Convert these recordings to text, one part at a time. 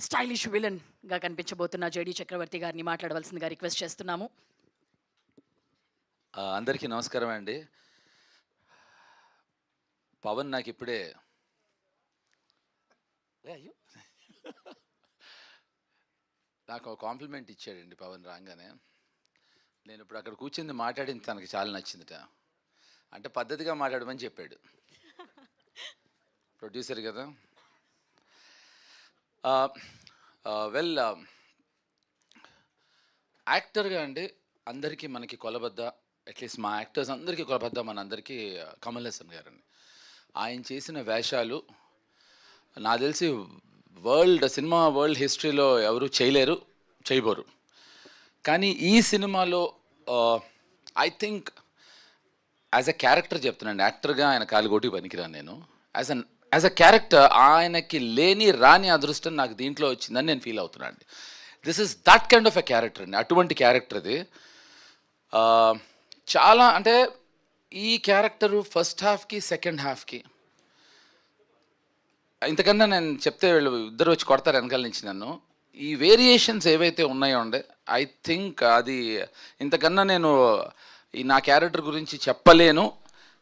Stylish villain గా కనిపించబోతున్న JD చక్రవర్తి గారిని మాట్లాడవలసిందిగా రిక్వెస్ట్ చేస్తున్నాము. అందరికీ నమస్కారం అండి. పవన్ నాకు ఇప్పుడే అయ్యో నాకు ఒక కాంప్లిమెంట్ ఇచ్చాడండి పవన్ రాగానే. నేను ఇప్పుడు అక్కడ కూర్చుంది మాట్లాడింది తనకి చాలా నచ్చిందిట. అంటే పద్ధతిగా మాట్లాడమని చెప్పాడు ప్రొడ్యూసర్ కదా. వెల్, యాక్టర్గా అండి అందరికీ మనకి కొలబద్ద, అట్లీస్ట్ మా యాక్టర్స్ అందరికీ కొలబద్ద మన అందరికీ కమల్ హాసన్ గారండి. ఆయన చేసిన వేషాలు నాకు తెలిసి సినిమా వరల్డ్ హిస్టరీలో ఎవరు చేయలేరు, చేయబోరు. కానీ ఈ సినిమాలో I think as a character చెప్తున్నాను, యాక్టర్గా ఆయన కాలుగోటి పనికిరాను నేను. యాజ్ అ క్యారెక్టర్ ఆయనకి లేని రాని అదృష్టం నాకు దీంట్లో వచ్చిందని నేను ఫీల్ అవుతున్నాను అండి. This is that kind of a character అండి, అటువంటి క్యారెక్టర్ అది. చాలా అంటే ఈ క్యారెక్టరు ఫస్ట్ హాఫ్కి సెకండ్ హాఫ్కి ఇంతకన్నా నేను చెప్తే వీళ్ళు ఇద్దరు వచ్చి కొడతారు వెనకాల నుంచి నన్ను. ఈ వేరియేషన్స్ ఏవైతే ఉన్నాయో అండి, ఐ థింక్ అది ఇంతకన్నా నేను ఈ నా క్యారెక్టర్ గురించి చెప్పలేను.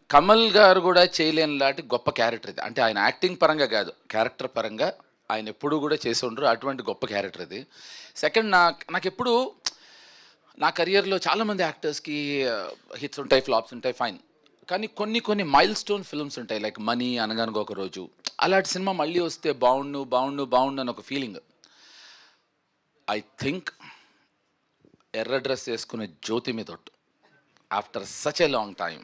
కమల్ గారు కూడా చేయలేని లాంటి గొప్ప క్యారెక్టర్ ఇది. అంటే ఆయన యాక్టింగ్ పరంగా కాదు, క్యారెక్టర్ పరంగా ఆయన ఎప్పుడూ కూడా చేసి ఉండరు, అటువంటి గొప్ప క్యారెక్టర్ ఇది. సెకండ్, నాకు ఎప్పుడు నా కెరియర్లో చాలామంది యాక్టర్స్కి హిట్స్ ఉంటాయి, ఫ్లాప్స్ ఉంటాయి, ఫైన్. కానీ కొన్ని మైల్ స్టోన్ ఫిల్మ్స్ ఉంటాయి, లైక్ మనీ, అనగనగా ఒక రోజు. అలాంటి సినిమా మళ్ళీ వస్తే బాగుండు అని ఒక ఫీలింగ్. ఐ థింక్ ఎర్ర డ్రెస్ వేసుకునే జ్యోతి మీద after such a long time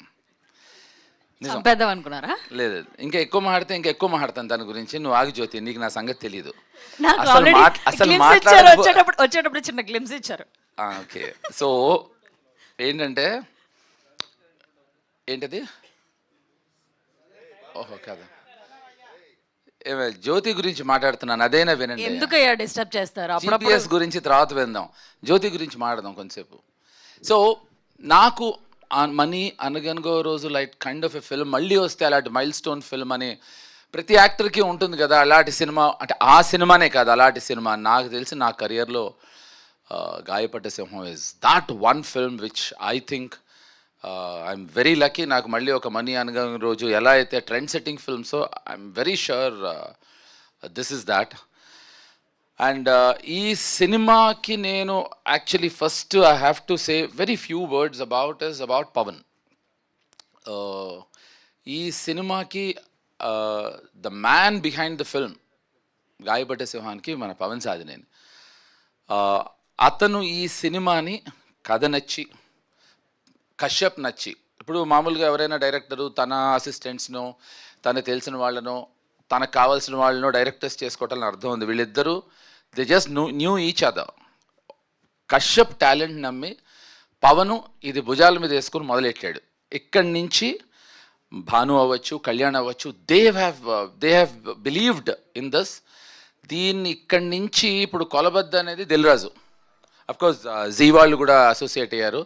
చంపేద్దాం అనుకున్నారా? లేదు, ఇంకా ఎక్కువ మాట్లాడతాను దాని గురించి. నువ్వు ఆగి జ్యోతి, నీకు నా సంగతి తెలీదు. వచ్చేటప్పుడు చిన్న గ్లిమ్స్ ఇచ్చారు. ఓకే, సో ఏంటంటే ఏంటది, ఓహో కాదు, జ్యోతి గురించి మాట్లాడుతున్నాను, అదైనా వినండి. ఎందుకయ్యా డిస్టర్బ్ చేస్తారు? GPS గురించి తర్వాత విందాం, జ్యోతి గురించి మాట్లాడదాం కొంతసేపు. సో నాకు మనీ, అనగనగో రోజు like kind of a film మళ్ళీ వస్తే అలాంటి మైల్ స్టోన్ ఫిల్మ్ అని ప్రతి యాక్టర్కి ఉంటుంది కదా. అలాంటి సినిమా అంటే ఆ సినిమానే కాదు, అలాంటి సినిమా నాకు తెలిసి నా కెరియర్లో Gayapadda Simham is that one film which I think I'm very lucky. నాకు మళ్ళీ ఒక మనీ, అనగనగో రోజు ఎలా అయితే ట్రెండ్ సెట్టింగ్ ఫిల్మ్సో, I'm very sure this is that. And ఈ సినిమాకి నేను actually first I have to say very few words about Pavan. ఈ సినిమాకి the man behind the film గాయపడ్డ సింహానికి మన పవన్ సాధినేని. అతను ఈ సినిమాని కథ నచ్చి, కశ్యప్ నచ్చి, ఇప్పుడు మామూలుగా ఎవరైనా డైరెక్టరు తన అసిస్టెంట్స్నో, తనకు తెలిసిన వాళ్ళనో, తనకు కావాల్సిన వాళ్ళనో డైరెక్టర్స్ చేసుకోవటాలని అర్థం ఉంది. వీళ్ళిద్దరూ they just new each other. Kashyap talent నమ్మి పవను ఇది భుజాల మీద వేసుకుని మొదలెట్టాడు. ఇక్కడి నుంచి భాను అవ్వచ్చు, కళ్యాణ్ అవ్వచ్చు, they have believed in this. దీన్ని ఇక్కడి నుంచి ఇప్పుడు కొలబద్ద అనేది దిల్ రాజు, అఫ్కోర్స్ జీ వాళ్ళు కూడా అసోసియేట్ అయ్యారు.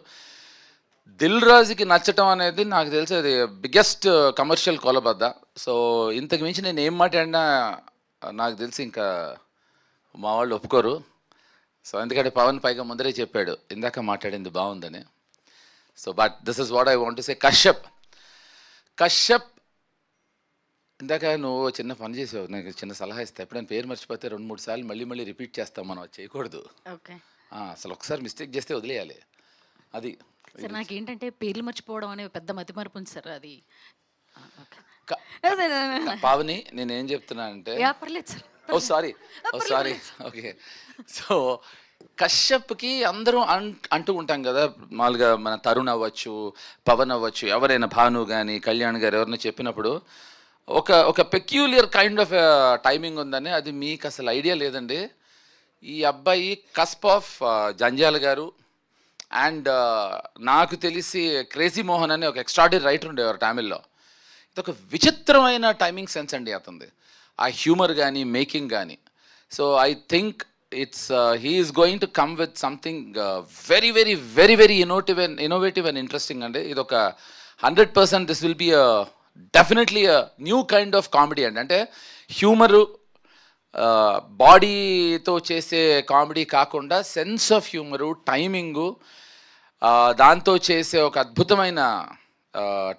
దిల్ రాజుకి నచ్చటం అనేది నాకు తెలిసి అది బిగ్గెస్ట్ కమర్షియల్ కొలబద్ద. సో ఇంతకు మించి నేను ఏం మాట్లాడినా నాకు తెలిసి ఇంకా మా వాళ్ళు ఒప్పుకోరు. సో ఎందుకంటే పవన్ పైగా ముందరే చెప్పాడు ఇందాక మాట్లాడింది బాగుందని. So but this is what I want to సే. కశ్యప్ ఇందాక నువ్వు చిన్న పని చేసావు, నాకు చిన్న సలహా ఇస్తా. ఎప్పుడైనా పేరు మర్చిపోతే 2-3 సార్లు మళ్ళీ రిపీట్ చేస్తాం, మనం అది చేయకూడదు. అసలు ఒకసారి మిస్టేక్ చేస్తే వదిలేయాలి. అది సార్ నాకేంటంటే పేర్లు మర్చిపోవడం అనే పెద్ద మతిమరుపు ఉంది సార్. అది పావని నేనేం చెప్తున్నా అంటే, ఓ సారీ ఓకే. సో కశ్యప్కి అందరూ అంటూ ఉంటాం కదా, మామూలుగా మన తరుణ్ అవ్వచ్చు, పవన్ అవ్వచ్చు, ఎవరైనా భాను కానీ కళ్యాణ్ గారు ఎవరైనా చెప్పినప్పుడు ఒక పెక్యూలియర్ కైండ్ ఆఫ్ టైమింగ్ ఉందని. అది మీకు అసలు ఐడియా లేదండి. ఈ అబ్బాయి కస్ప్ ఆఫ్ జంజాల్ గారు అండ్ నాకు తెలిసి క్రేజీ మోహన్ అని ఒక ఎక్స్ట్రాడినరీ రైటర్ ఉండేవారు తమిళ్లో. ఇదొక విచిత్రమైన టైమింగ్ సెన్స్ అండి అతనిది, ఆ హ్యూమర్ కానీ మేకింగ్ కానీ. So I think he is going to come with something very innovative and interesting అండి. ఇది ఒక 100% this will be definitely a new kind of comedy అండి. అంటే హ్యూమరు బాడీతో చేసే కామెడీ కాకుండా సెన్స్ ఆఫ్ హ్యూమరు, టైమింగు, దాంతో చేసే ఒక అద్భుతమైన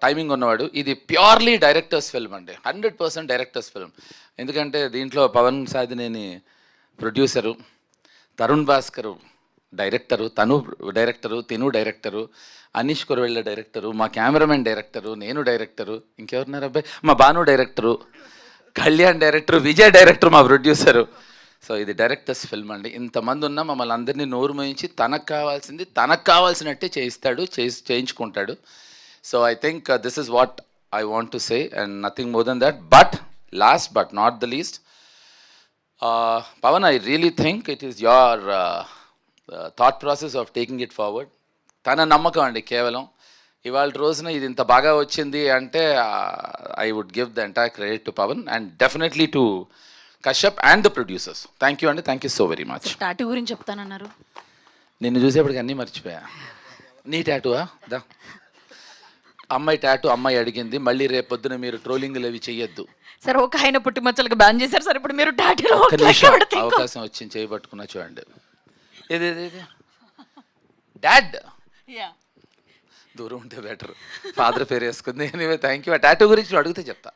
టైమింగ్ ఉన్నవాడు. ఇది ప్యూర్లీ డైరెక్టర్స్ ఫిల్మ్ అండి, 100% డైరెక్టర్స్ ఫిల్మ్. ఎందుకంటే దీంట్లో పవన్ సాధినేని ప్రొడ్యూసరు, తరుణ్ భాస్కరు డైరెక్టరు, తను డైరెక్టరు, తిను డైరెక్టరు, అనీష్ కురవెళ్ళ డైరెక్టరు, మా కెమెరామెన్ డైరెక్టరు, నేను డైరెక్టరు, ఇంకెవరున్నారు అబ్బాయి, మా Bhanu director, Kalyan director, Vijay director, మా ప్రొడ్యూసరు. సో ఇది డైరెక్టర్స్ ఫిల్మ్ అండి. ఇంతమంది ఉన్నా మమ్మల్ని అందరినీ నోరు మోయించి తనకు కావాల్సినట్టే చేయిస్తాడు, చేయించుకుంటాడు. So I think this is what I want to say and nothing more than that. But last but not the least, Pavan, I really think it is your thought process of taking it forward. తన నమ్మకం అండి కేవలం. ఇవాళ రోజున ఇది ఇంత బాగా వచ్చింది అంటే I would give the entire credit to Pavan and definitely to Kashyap and the producers. Thank you అండి, thank you so very much. Tattoo గురించి చెప్తానన్నారు. నిన్ను చూసేప్పటికి అన్నీ మర్చిపోయా. నీ టాటూవా? దా, అమ్మాయి టాటూ అమ్మాయి అడిగింది. మళ్ళీ రేపు పొద్దున మీరు ట్రోలింగ్లు అవి చెయ్యొద్దు సార్. ఒక ఆయన పుట్టిమచ్చలకు బ్యాన్ చేశారు సార్, ఇప్పుడు మీరు టాటూలో అవకాశం వచ్చింది చేయబట్టుకున్నా చూడండి. ఏది డాడ్ దూరం ఉంటే బెటర్, ఫాదర్ పేరు వేసుకుంది. Anyway thank you. ఆ టాటూ గురించి నువ్వు అడిగితే చెప్తా.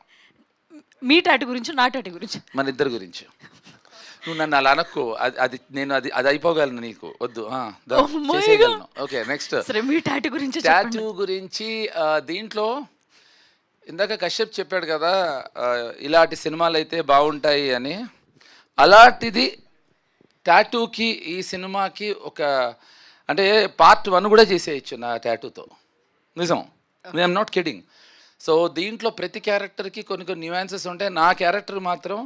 మీ టాటూ గురించి, నా టాటూ గురించి, మన ఇద్దరి గురించి. నువ్వు నన్ను అలా అనక్కు, అది నేను అది అయిపోగలను, నీకు వద్దు. చేసేయగలను. ఓకే, నెక్స్ట్ మీ టాటూ గురించి. టాటూ గురించి దీంట్లో ఇందాక కశ్యప్ చెప్పాడు కదా, ఇలాంటి సినిమాలు అయితే బాగుంటాయి అని. అలాంటిది టాటూకి, ఈ సినిమాకి ఒక అంటే పార్ట్ 1 కూడా చేసేయచ్చు నా టాటూతో. నిజం, ఐఎమ్ నాట్ కిడింగ్. సో దీంట్లో ప్రతి క్యారెక్టర్కి కొన్ని న్యూయాన్సెస్ ఉంటాయి. నా క్యారెక్టర్ మాత్రం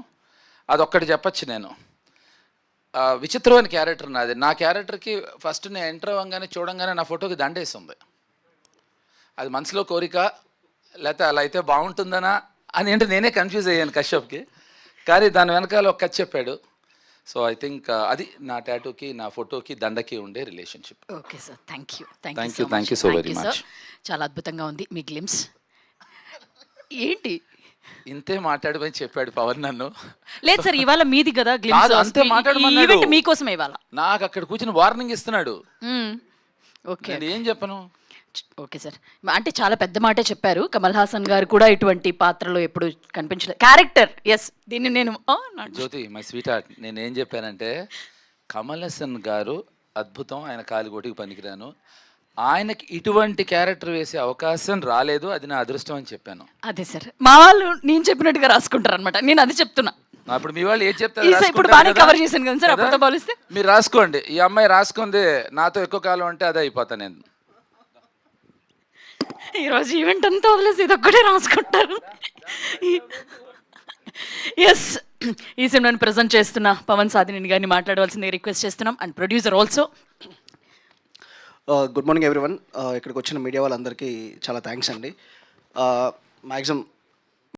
అదొక్కటి చెప్పచ్చు నేను. విచిత్రమైన క్యారెక్టర్ నాది. నా క్యారెక్టర్కి ఫస్ట్ నేను ఎంటర్ అవ్వగానే చూడంగానే నా ఫోటోకి దండేస్తుంది. అది మనసులో కోరిక, లేకపోతే అలా అయితే బాగుంటుందనా అని అంటే నేనే కన్ఫ్యూజ్ అయ్యాను కశ్యప్కి. కానీ దాని వెనకాల ఒక కథ చెప్పాడు. సో ఐ థింక్ అది నా టాటూకి, నా ఫోటోకి, దండకి ఉండే relationship. Okay sir, thank you so very much. చాలా అద్భుతంగా ఉంది మీ గ్లిమ్స్. ఏంటి ఇంతే మాట్లాడమని చెప్పాడు పవన్ నన్ను. లేదు సార్, ఇవాళ మీది కదా గ్లిమ్స్, అంతే మాట్లాడమన్నాడు. మీకోసమే ఇవాళ. నాకు అక్కడ కూర్చుని వార్నింగ్ ఇస్తున్నాడు. ఓకే, నేను ఏం చెప్పను. ఓకే సార్, అంటే చాలా పెద్ద మాటే చెప్పారు. కమల్ హాసన్ గారు కూడా ఇటువంటి పాత్రలో ఎప్పుడు కనిపించలేదు. క్యారెక్టర్, ఎస్, దీన్ని నేను జ్యోతి మై స్వీట్ హార్ట్, నేను ఏం చెప్పానంటే కమల్ హాసన్ గారు అద్భుతం, ఆయన కాలిగోటికి పనికిరాను, ఆయనకి ఇటువంటి క్యారెక్టర్ వేసే అవకాశం రాలేదు, అది నా అదృష్టం అని చెప్పాను. అదే సార్, మా వాళ్ళు నేను చెప్పినట్టుగా రాసుకుంటారు అనమాట. నేను అది చెప్తున్నా. అప్పుడు మీ వాళ్ళు ఏం చెప్తారు? ఇప్పుడు బాగానే కవర్ చేశాను కదా సార్, అప్పుడుతో పోలిస్తే. మీరు రాసుకోండి, ఈ అమ్మాయి రాసుకుంది నాతో ఎక్కువ కాలం అంటే అదే అయిపోతా నేను. ఈరోజు ఈవెంట్ అంతా వదిలేసి ఇది ఒక్కటే రాసుకుంటారు. ఎస్, ఈ సినిమాని ప్రజెంట్ చేస్తున్న పవన్ సాధినేని గారిని మాట్లాడవలసిందిగా రిక్వెస్ట్ చేస్తున్నాం. And producer also. Good morning everyone. ఇక్కడికి వచ్చిన మీడియా వాళ్ళందరికీ చాలా థ్యాంక్స్ అండి. మ్యాక్సిమం